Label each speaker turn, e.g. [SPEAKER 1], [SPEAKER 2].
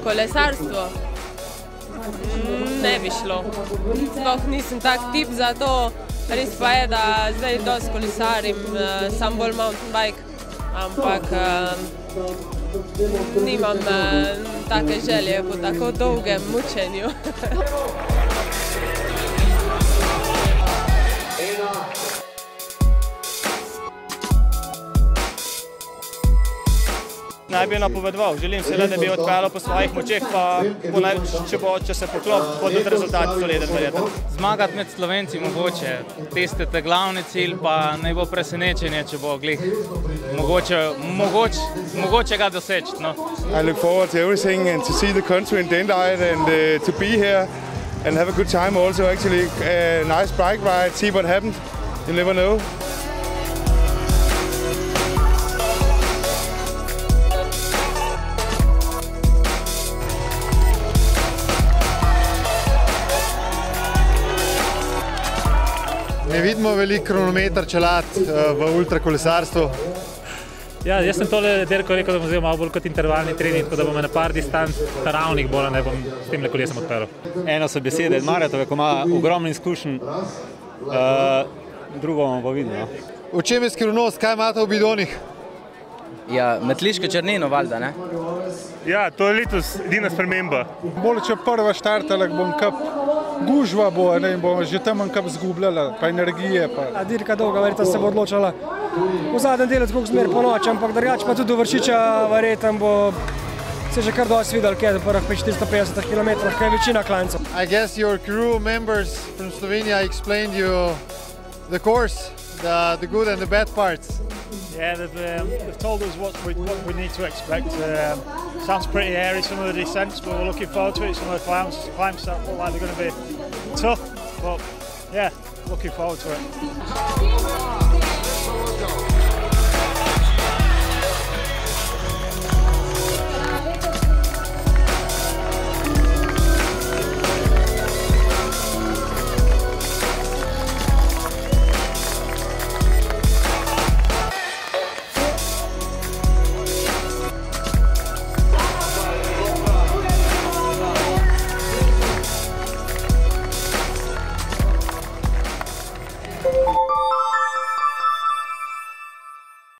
[SPEAKER 1] kolesarstvo? Ne bi šlo. Sploh nisem tak tip za to. Res pa je, da zdaj dosti kolesarim, sam bolj mountain bike, ampak nimam take želje po tako dolgem mučenju.
[SPEAKER 2] Naj bi napovedoval, želim se le, da bi odpeljal po svojih močeh, pa če se poklop, bo tudi rezultat soliden verjetno.
[SPEAKER 3] Zmagati med Slovenci mogoče, testite glavni cilj, pa naj bo presenečenje, če bo glih mogoče ga doseči. No.
[SPEAKER 4] I look forward to everything and to see the country in Dendite and to be here and have a good time also actually. A nice bike ride, see what happened, you never know.
[SPEAKER 5] Ne vidimo veliko kronometer čelad v ultrakolesarstvu.
[SPEAKER 6] Ja, jaz sem tole dirko rekel, da bom vzel malo bolj kot intervalni trening, tako da bom na par distanc naravnih bolj, ne bom s tem kolesom odpeljal.
[SPEAKER 7] Eno so besede Marjatove, ko ima ogromno izkušenj, drugo bomo pa videli.
[SPEAKER 5] V čem je skrivnost, kaj imate v bidonih?
[SPEAKER 8] Ja, metliško črnino, valjda, ne?
[SPEAKER 9] Ja, to je letos edina sprememba.
[SPEAKER 10] Bolj, če prva štartala, bom kap gužva bo, ne, in bom že tam kap zgubljala, pa energije. Pa.
[SPEAKER 11] Dirka dolga, verjetno se bo odločala v zadnjem delu, koliko smer po noč, ampak drugače pa tudi do Vršiča, verjetno bo se že kar dosti videl, kje je do prvih 450 km, kaj je večina klancev.
[SPEAKER 5] I guess your crew members from Slovenia explained you the course, the good and the bad parts.
[SPEAKER 12] Yeah, they've told us what we need to expect. Sounds pretty airy, some of the descents, but we're looking forward to it. Some of the climbs that look like they're going to be tough, but yeah, looking forward to it.